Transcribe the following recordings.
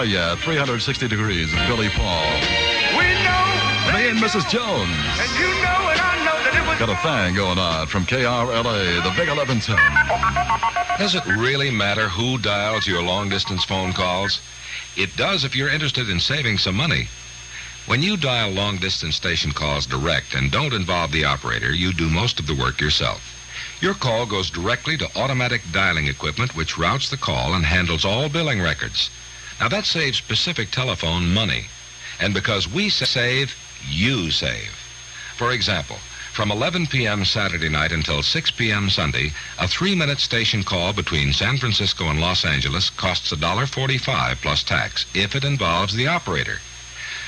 Oh, yeah, 360 degrees with Billy Paul. We know. Me and Mrs. Jones. And you know and I know that it was... Got a thing going on from KRLA, the Big 1110. Does it really matter who dials your long-distance phone calls? It does if you're interested in saving some money. When you dial long-distance station calls direct and don't involve the operator, you do most of the work yourself. Your call goes directly to automatic dialing equipment, which routes the call and handles all billing records. Now, that saves Pacific Telephone money. And because we save, you save. For example, from 11 p.m. Saturday night until 6 p.m. Sunday, a 3-minute station call between San Francisco and Los Angeles costs $1.45 plus tax if it involves the operator.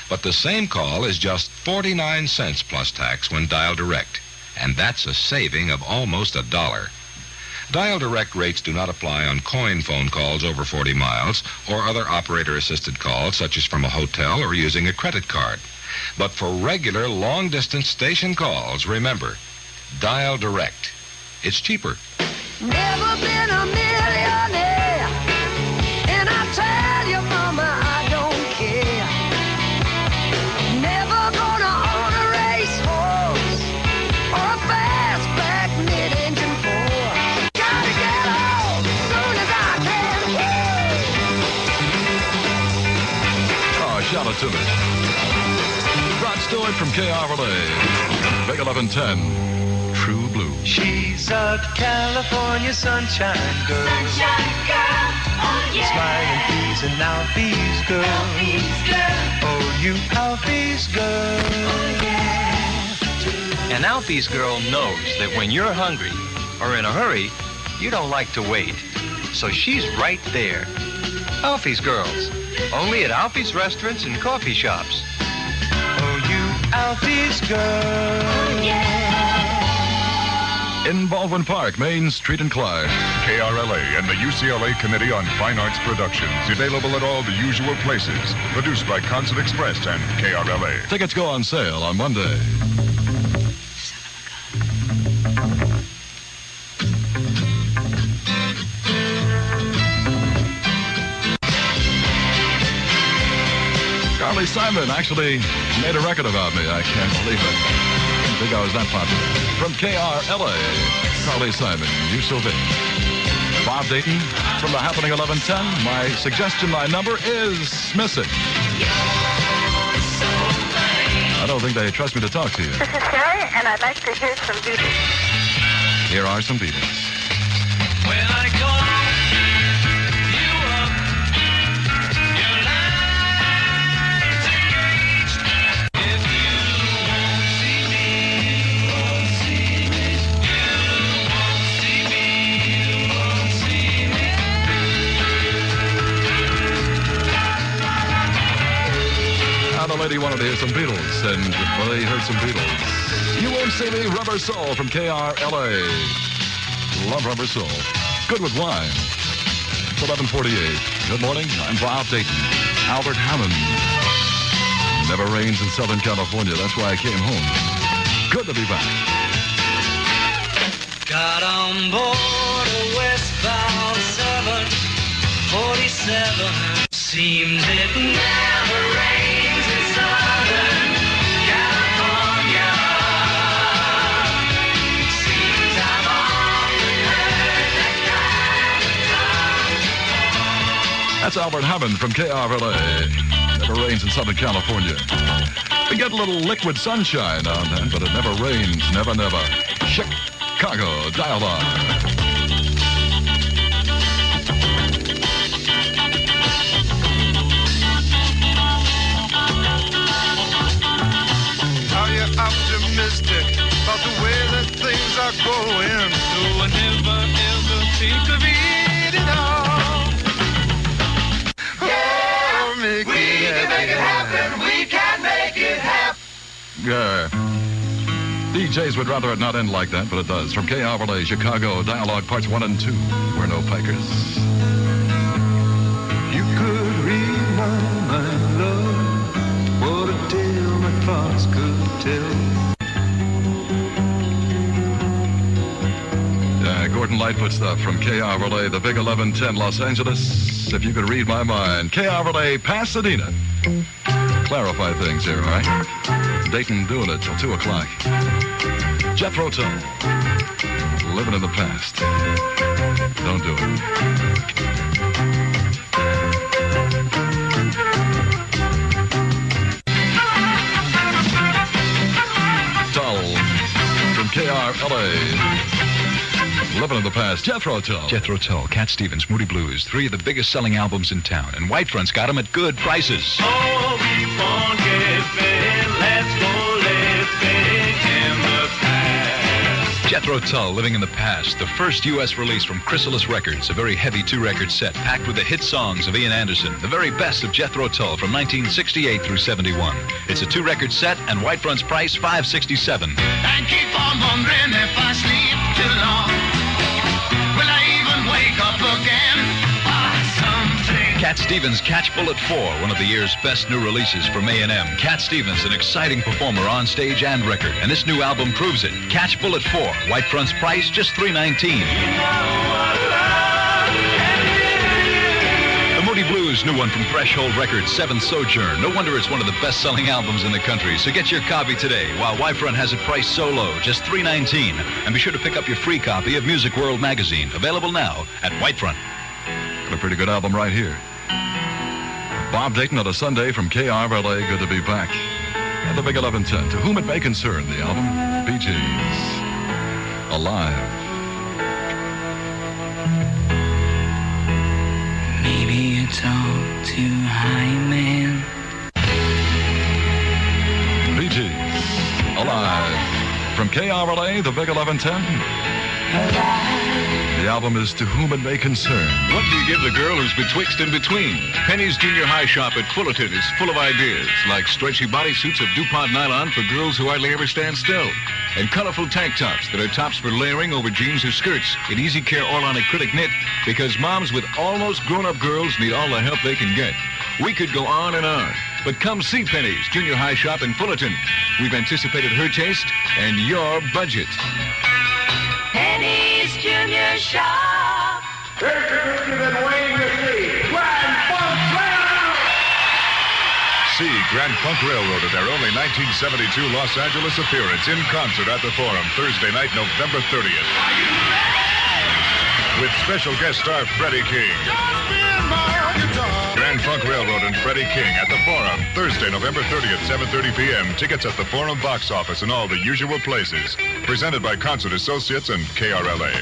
But the same call is just 49 cents plus tax when dialed direct. And that's a saving of almost $1. Dial direct rates do not apply on coin phone calls over 40 miles or other operator-assisted calls, such as from a hotel or using a credit card. But for regular long-distance station calls, remember, dial direct. It's cheaper. Never been a millionaire, and I tell you, mama, I don't care. Never gonna own a racehorse or a fastback mid-engine four. Gotta get home as soon as I can. Woo! Oh, shout it to me. Rod Stewart from KRLA, Big 1110, True Blue. She's a California sunshine girl. Sunshine girl, oh yeah. Smiling peas and Alfie's girl. Alfie's girl, Oh, you Alfie's girl. oh yeah. An Alfie's girl knows that when you're hungry or in a hurry, you don't like to wait. So she's right there. Alfie's Girls, only at Alfie's restaurants and coffee shops. Oh, you Alfie's girl. Oh yeah. In Baldwin Park, Main Street and Clark. KRLA and the UCLA Committee on Fine Arts Productions. Available at all the usual places. Produced by Concert Express and KRLA. Tickets go on sale on Monday. Carly Simon actually made a record about me. I can't believe it. Didn't think I was that popular. From KRLA, Carly Simon, You So Big. Bob Dayton from the Happening 1110. My suggestion, my number is missing. I don't think they trust me to talk to you. This is Sherry, and I'd like to hear some Beatles. Here are some Beatles. When I call you up, your line's engaged. If you won't see me, you won't see me. You won't see me, you won't see me. Now the lady wanted to hear some Beatles, and they heard some Beatles. You Won't See Me, Rubber Soul from KRLA. Love Rubber Soul. Good with wine. It's 11:48. Good morning. I'm Bob Dayton. Albert Hammond. Never rains in Southern California. That's why I came home. Good to be back. Got on board a westbound 747. Seems it never rains in Southern California. Seems I've often heard that kind of talk. That's Albert Hammond from KRLA. Never rains in Southern California. We get a little liquid sunshine on then, but it never rains. Never, never. Chicago Dialogue. Are you optimistic about the way that things are going? Though I never ever think of it at all. Oh, make We can make it happen. We can make it happen. DJs would rather it not end like that, but it does. From KRLA, Chicago Dialogue Parts 1 and 2. We're no pikers. You could read my mind, love. What a tale my thoughts could tell. Short and Lightfoot stuff from KRLA, the Big 1110 Los Angeles. If you could read my mind. KRLA Pasadena. Clarify things here, all right? Dayton doing it till 2 o'clock. Jethro Tull. Living in the past. Don't do it. From KRLA. Living in the past, Jethro Tull. Jethro Tull, Cat Stevens, Moody Blues, 3 of the biggest selling albums in town. And Whitefront's got them at good prices. Oh, we won't get big. Let's go living in the past. Jethro Tull, Living in the Past, the first U.S. release from Chrysalis Records, a very heavy 2-record set packed with the hit songs of Ian Anderson, the very best of Jethro Tull from 1968 through 71. It's a 2-record set, and Whitefront's price, $567. And keep on wondering if I sleep too long. Will I even wake up again? Something. Cat Stevens' Catch Bullet 4, one of the year's best new releases from A&M. Cat Stevens, an exciting performer on stage and record, and this new album proves it. Catch Bullet 4, Whitefront's price, just $319. The Moody Blues, new one from Threshold Records, Seventh Sojourn. No wonder it's one of the best-selling albums in the country. So get your copy today, while Whitefront has it priced so low, just $319. And be sure to pick up your free copy of Music World magazine, available now at Whitefront. Got a pretty good album right here. Bob Dayton on a Sunday from KRLA. Good to be back. And the Big 1110. To whom it may concern, the album, Bee Gees. Alive. Maybe you talk too high, man. Bee Gees. Alive. From KRLA, the Big 1110. The album is To Whom It May Concern. What do you give the girl who's betwixt and between? Penny's Junior High Shop at Fullerton is full of ideas, like stretchy bodysuits of DuPont nylon for girls who hardly ever stand still, and colorful tank tops that are tops for layering over jeans or skirts in Easy Care Orlon acrylic knit, because moms with almost grown-up girls need all the help they can get. We could go on and on, but come see Penny's Junior High Shop in Fullerton. We've anticipated her taste and your budget. Penny's Junior Shop. This is you've been waiting to see. Grand Funk Railroad! See Grand Funk Railroad at their only 1972 Los Angeles appearance in concert at the Forum Thursday night, November 30th. With special guest star Freddie King. Grand Funk Railroad and Freddie King at the Forum Thursday, November 30th, 7:30 p.m. Tickets at the Forum box office and all the usual places. Presented by Concert Associates and KRLA.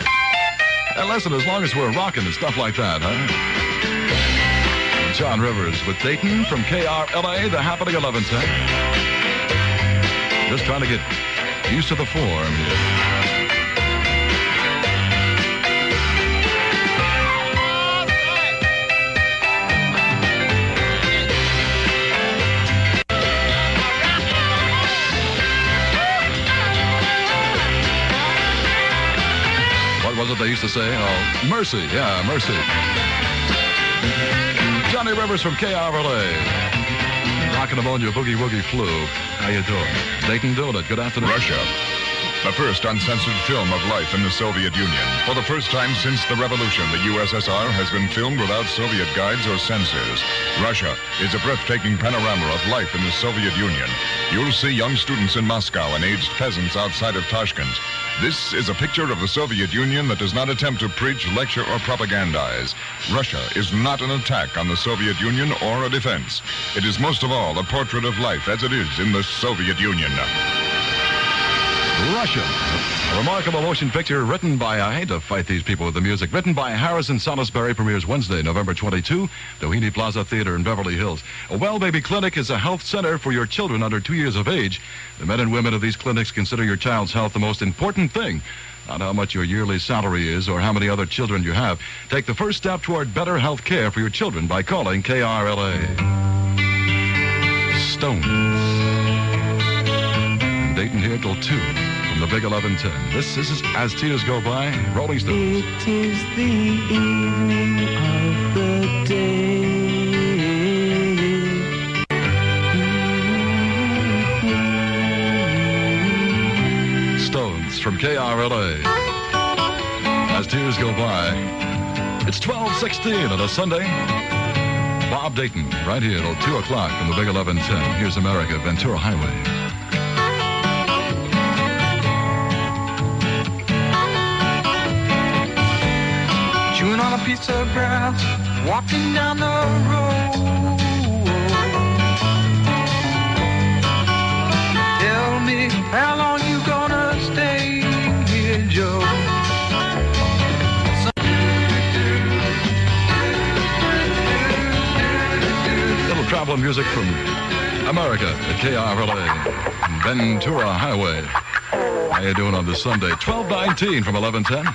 And listen, as long as we're rocking and stuff like that, huh? John Rivers with Dayton from KRLA, the Happening 1110. Just trying to get used to the form here. What was it they used to say? Oh, mercy. Yeah, mercy. Johnny Rivers from KRLA. Rockin' Ammonia Boogie Woogie Flu. How you doing? Dayton doing it. Good afternoon. Russia. The first uncensored film of life in the Soviet Union. For the first time since the revolution, the USSR has been filmed without Soviet guides or censors. Russia is a breathtaking panorama of life in the Soviet Union. You'll see young students in Moscow and aged peasants outside of Tashkent. This is a picture of the Soviet Union that does not attempt to preach, lecture, or propagandize. Russia is not an attack on the Soviet Union or a defense. It is most of all a portrait of life as it is in the Soviet Union. Russia. A remarkable motion picture written by, I hate to fight these people with the music, written by Harrison Salisbury, premieres Wednesday, November 22, Doheny Plaza Theater in Beverly Hills. A Well Baby Clinic is a health center for your children under 2 years of age. The men and women of these clinics consider your child's health the most important thing. Not how much your yearly salary is or how many other children you have. Take the first step toward better health care for your children by calling KRLA. Stones. And Dayton here till 2. The Big 1110. This is As Tears Go By, Rolling Stones. It is the evening of the Stones from KRLA. as tears go by. It's 12:16 on a Sunday. Bob Dayton, right here till 2 o'clock on the Big 1110. Here's America, Ventura Highway. Chewing on a piece of grass, walking down the road. Tell me, how long you gonna stay here, Joe? Little travel music from America at KRLA, Ventura Highway. How you doing on this Sunday? 12:19 from 11:10.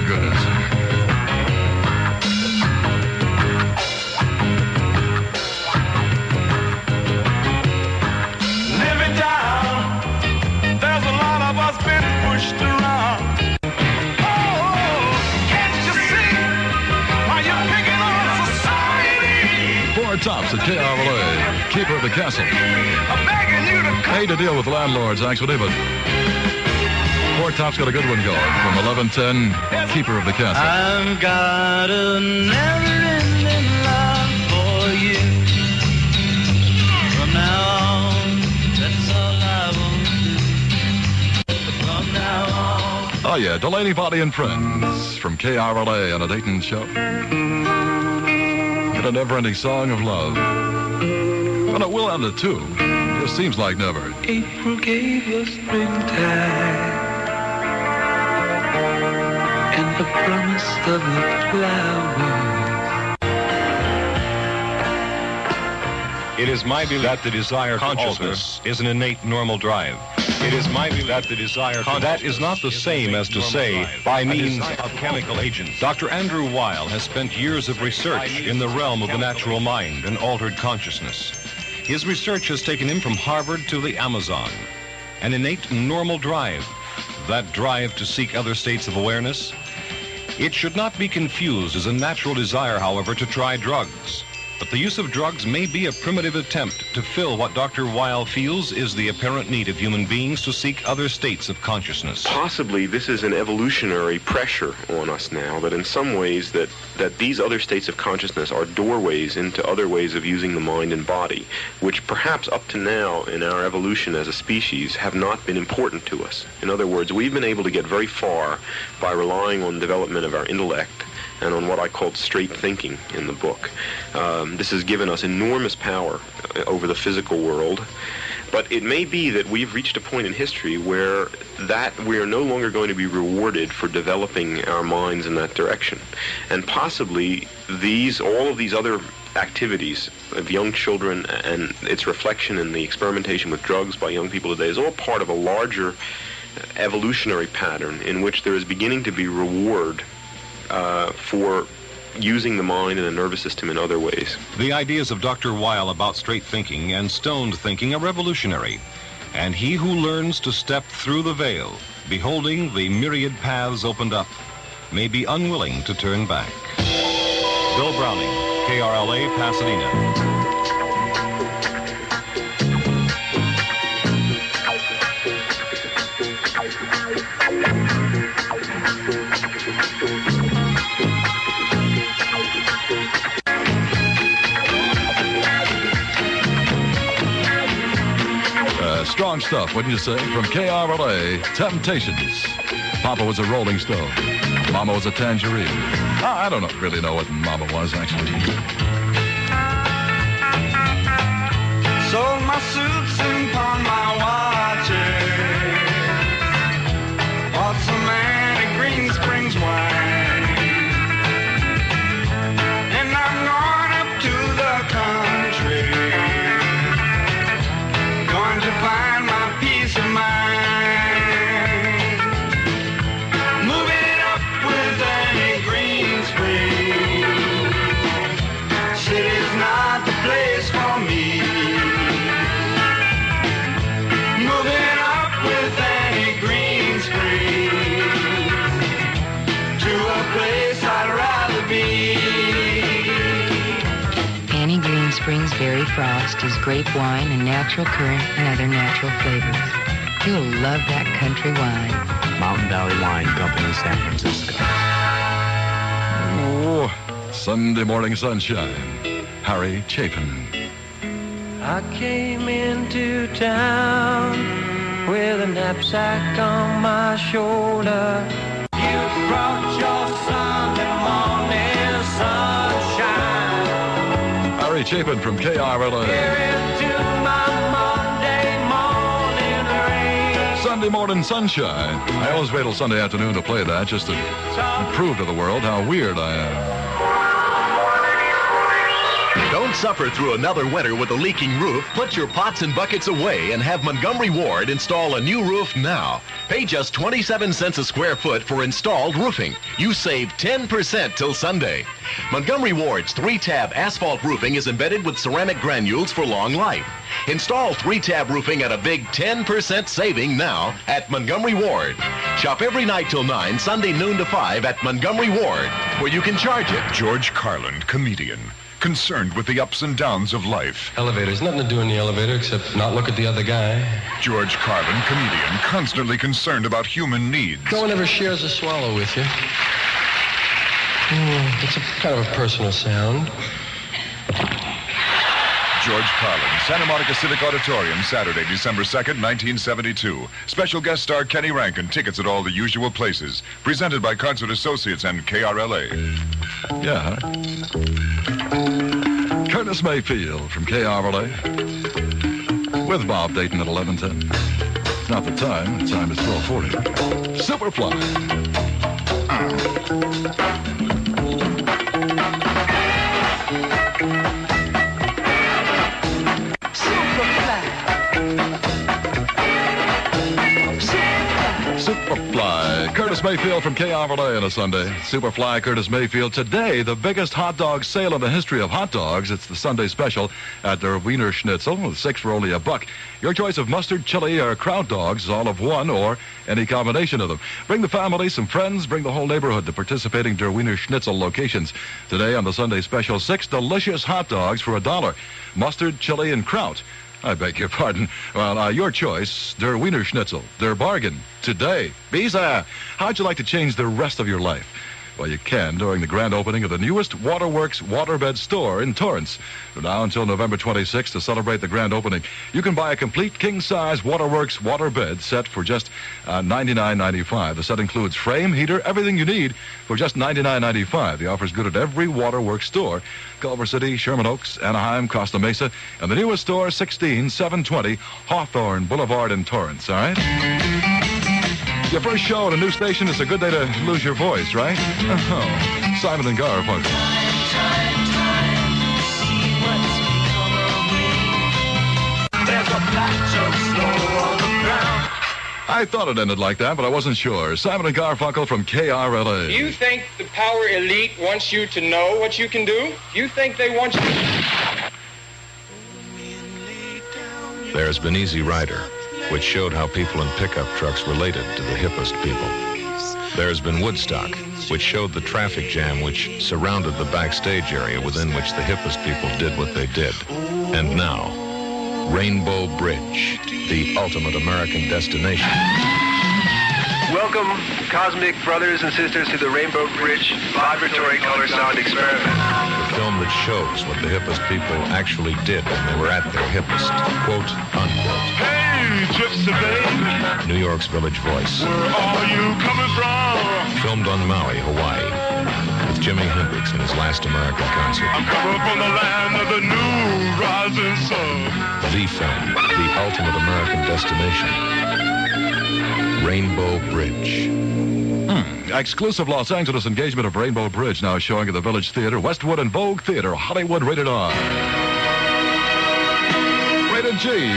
Goodness. Live it down. There's a lot of us been pushed around. Oh, can't you see why you're picking on society? Four Tops at KRLA, Keeper of the Castle. I'm begging you to come. Hate to deal with landlords, actually, but Four Tops got a good one going from 11:10, Keeper of the Castle. I've got a never-ending love for you. From now on, that's all I want to do. From now on. Oh, yeah, Delaney, Body and Friends from KRLA on a Dayton show. And a never-ending song of love. Well, it will end it, too. Just seems like never. April gave us springtime and the promise of the flowers. It is my belief that the desire to alter is an innate normal drive. It is my belief that the desire to... That is not the same as to say, by means of chemical agents. Dr. Andrew Weil has spent years of research in the realm of the natural mind and altered consciousness. His research has taken him from Harvard to the Amazon. An innate normal drive, that drive to seek other states of awareness. It should not be confused as a natural desire, however, to try drugs. But the use of drugs may be a primitive attempt to fill what Dr. Weil feels is the apparent need of human beings to seek other states of consciousness. Possibly this is an evolutionary pressure on us now, that in some ways that these other states of consciousness are doorways into other ways of using the mind and body, which perhaps up to now in our evolution as a species have not been important to us. In other words, we've been able to get very far by relying on development of our intellect and on what I called straight thinking in the book. This has given us enormous power over the physical world, but it may be that we've reached a point in history where that we are no longer going to be rewarded for developing our minds in that direction. And possibly all of these other activities of young children and its reflection in the experimentation with drugs by young people today is all part of a larger evolutionary pattern in which there is beginning to be reward for using the mind and the nervous system in other ways. The ideas of Dr. Weil about straight thinking and stoned thinking are revolutionary. And he who learns to step through the veil, beholding the myriad paths opened up, may be unwilling to turn back. Bill Browning, KRLA Pasadena. Strong stuff, wouldn't you say? From KRLA, Temptations. Papa was a Rolling Stone. Mama was a Tangerine. I don't really know what Mama was, actually. Sold my suits and pawned my watches. Bought some Annie Green Springs wine. And I'm going up to the country. Going to find my peace of mind. Moving up with Annie Green Springs. City's not the place for me. Moving up with Annie Green Springs to a place I'd rather be. Annie Green Springs Berry Frost is grape wine and natural currant and other natural flavors. You'll love that country wine. Mountain Valley Wine Company, San Francisco. Oh, Sunday morning sunshine. Harry Chapin. I came into town with a knapsack on my shoulder. You brought your Sunday morning sunshine. Harry Chapin from KRLA. Here into my Monday morning rain. Sunday morning sunshine. I always wait till Sunday afternoon to play that just to prove to the world how weird I am. Don't suffer through another winter with a leaking roof. Put your pots and buckets away and have Montgomery Ward install a new roof now. Pay just 27 cents a square foot for installed roofing. You save 10% till Sunday. Montgomery Ward's 3-tab asphalt roofing is embedded with ceramic granules for long life. Install 3-tab roofing at a big 10% saving now at Montgomery Ward. Shop every night till 9, Sunday noon to 5 at Montgomery Ward, where you can charge it. George Carlin, comedian, concerned with the ups and downs of life. Elevators, nothing to do in the elevator except not look at the other guy. George Carlin, comedian, constantly concerned about human needs. No one ever shares a swallow with you. It's a kind of a personal sound. George Carlin, Santa Monica Civic Auditorium, Saturday, December 2nd, 1972. Special guest star Kenny Rankin. Tickets at all the usual places. Presented by Concert Associates and KRLA. Yeah. Curtis Mayfield from KRLA. With Bob Dayton at 11:10. Not the time. The time is 12:40. Superfly. Superfly. Curtis Mayfield from KRLA on a Sunday. Superfly, Curtis Mayfield. Today, the biggest hot dog sale in the history of hot dogs. It's the Sunday special at their Wiener Schnitzel with 6 for only $1. Your choice of mustard, chili, or kraut dogs is all of one or any combination of them. Bring the family, some friends, bring the whole neighborhood to participating Der Wiener Schnitzel locations. Today on the Sunday special, 6 delicious hot dogs for $1. Mustard, chili, and kraut. I beg your pardon. Well, your choice, Der Wiener Schnitzel, their bargain, today. Bisa, how'd you like to change the rest of your life? Well, you can during the grand opening of the newest Waterworks waterbed store in Torrance. From now until November 26th to celebrate the grand opening, you can buy a complete king-size Waterworks waterbed set for just $99.95. The set includes frame, heater, everything you need for just $99.95. The offer's good at every Waterworks store. Culver City, Sherman Oaks, Anaheim, Costa Mesa, and the newest store, 16720 Hawthorne Boulevard in Torrance, all right? Your first show at a new station is a good day to lose your voice, right? Oh, Simon and Garfunkel. I thought it ended like that, but I wasn't sure. Simon and Garfunkel from KRLA. You think the power elite wants you to know what you can do? You think they want you to... There's been Easy Rider, which showed how people in pickup trucks related to the hippest people. There's been Woodstock, which showed the traffic jam which surrounded the backstage area within which the hippest people did what they did. And now, Rainbow Bridge, the ultimate American destination. Welcome, cosmic brothers and sisters, to the Rainbow Bridge Vibratory Color Sound Experiment. The film that shows what the hippest people actually did when they were at their hippest. Quote, unquote. Hey, Gypsy baby. New York's Village Voice. Where are you coming from? Filmed on Maui, Hawaii, with Jimi Hendrix in his last American concert. I'm coming from the land of the new rising sun. The film, the ultimate American destination. Rainbow Bridge. Exclusive Los Angeles engagement of Rainbow Bridge now showing at the Village Theater, Westwood and Vogue Theater, Hollywood, rated R. Rated G.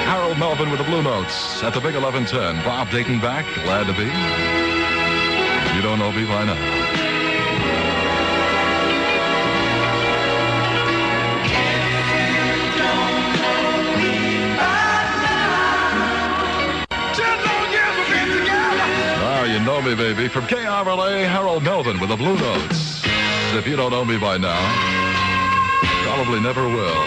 Harold Melvin with the Blue Notes at the Big 1110. Bob Dayton back, glad to be. You don't know me by now. You know me, baby. From KRLA, Harold Melvin with the Blue Notes. If you don't know me by now, probably never will.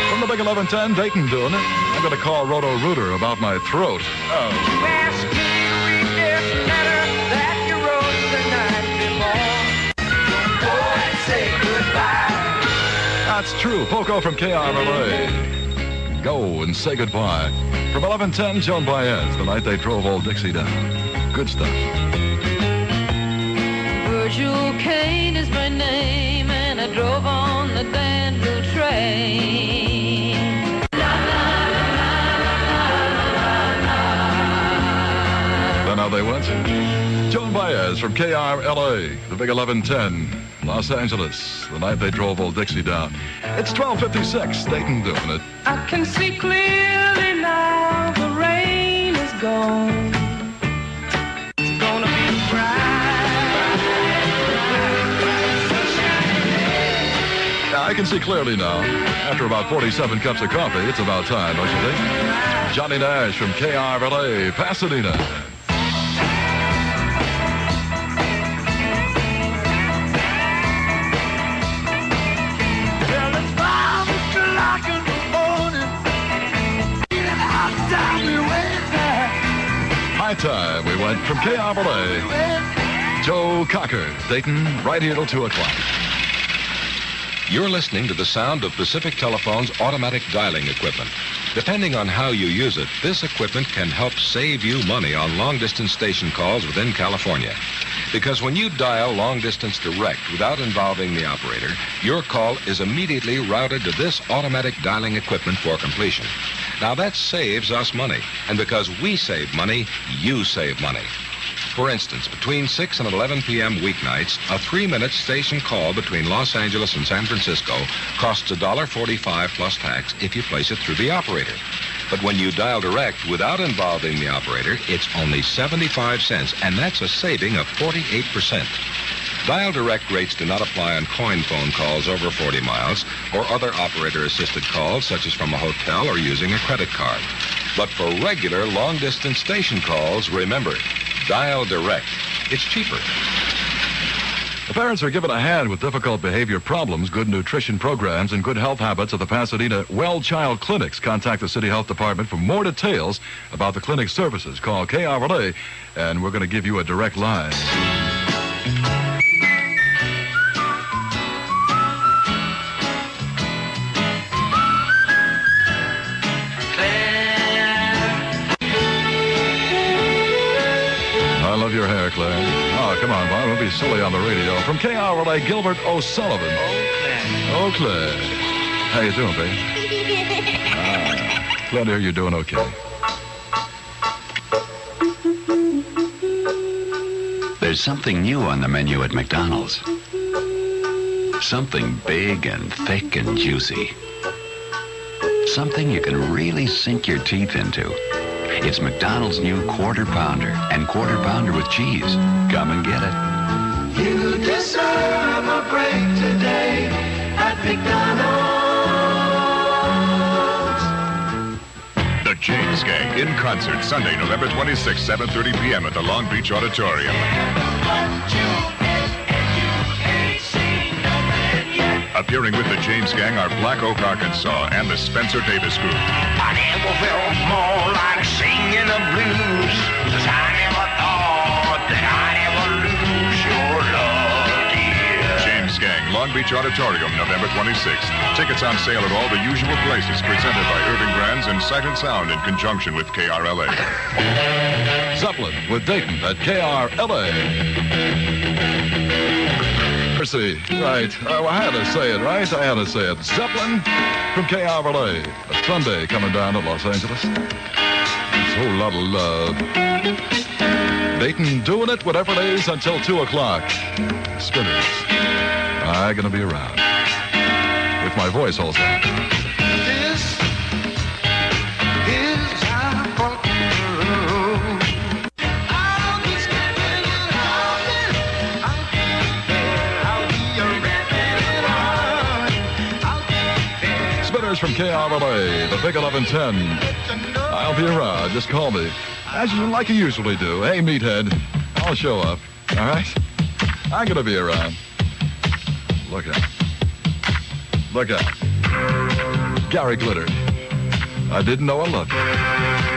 From the Big 1110, Dayton doing it. I'm going to call Roto-Rooter about my throat. Oh. You asked me to read this letter that you wrote the night before. Don't go and say goodbye. That's true. Poco from KRLA. Go and say goodbye. From 11:10, Joan Baez, the night they drove old Dixie down. Good stuff. Virgil Kane is my name, and I drove on the Danville train. Then how they went. Joan Baez from KRLA, the big 11:10, Los Angeles, the night they drove old Dixie down. It's 12:56, Dayton doing it. I can see clearly now the rain is gone. It's gonna be I can see clearly now. After about 47 cups of coffee, it's about time, don't you think? Johnny Nash from KRLA Pasadena. Well, it's 5 o'clock in the morning. High time, we went from KRLA. Joe Cocker, Dayton, right here till 2 o'clock. You're listening to the sound of Pacific Telephone's automatic dialing equipment. Depending on how you use it, this equipment can help save you money on long-distance station calls within California. Because when you dial long-distance direct without involving the operator, your call is immediately routed to this automatic dialing equipment for completion. Now that saves us money. And because we save money, you save money. For instance, between 6 and 11 p.m. weeknights, a 3-minute station call between Los Angeles and San Francisco costs $1.45 plus tax if you place it through the operator. But when you dial direct without involving the operator, it's only 75 cents, and that's a saving of 48%. Dial direct rates do not apply on coin phone calls over 40 miles or other operator-assisted calls, such as from a hotel or using a credit card. But for regular long-distance station calls, remember, dial direct. It's cheaper. The parents are given a hand with difficult behavior problems, good nutrition programs, and good health habits of the Pasadena Well Child Clinics. Contact the City Health Department for more details about the clinic services. Call KRLA, and we're going to give you a direct line. I love your hair, Claire. Oh, come on, Bob. Don't be silly on the radio. From KRLA, Gilbert O'Sullivan. Oh, Claire. How you doing, babe? Glad to hear you're doing okay. There's something new on the menu at McDonald's. Something big and thick and juicy. Something you can really sink your teeth into. It's McDonald's new Quarter Pounder and Quarter Pounder with cheese. Come and get it. You deserve a break today at McDonald's. The James Gang in concert Sunday, November 26, 7:30 p.m. at the Long Beach Auditorium. Appearing with the James Gang are Black Oak, Arkansas, and the Spencer Davis Group. I never felt more like singing the blues, 'cause I never thought that I'd ever lose your love, dear. James Gang, Long Beach Auditorium, November 26th. Tickets on sale at all the usual places, presented by Irving Brands and Sight and Sound in conjunction with KRLA. Zeppelin with Dayton at KRLA. Mercy, right. Oh, I had to say it, right? I had to say it. Zeppelin from KRLA. A Sunday coming down to Los Angeles. It's a whole lot of love. Dayton doing it, whatever it is, until 2 o'clock. Spinners. I'm going to be around. If my voice holds on. This is our broken road. I'll be standing out there. I'll be there. I'll be a rapping. Spinners from KRLA, the big 1110. I'll be around. Just call me. As you like you usually do. Hey, meathead. I'll show up. All right? I'm going to be around. Look out. Look out. Gary Glitter. I didn't know I loved you.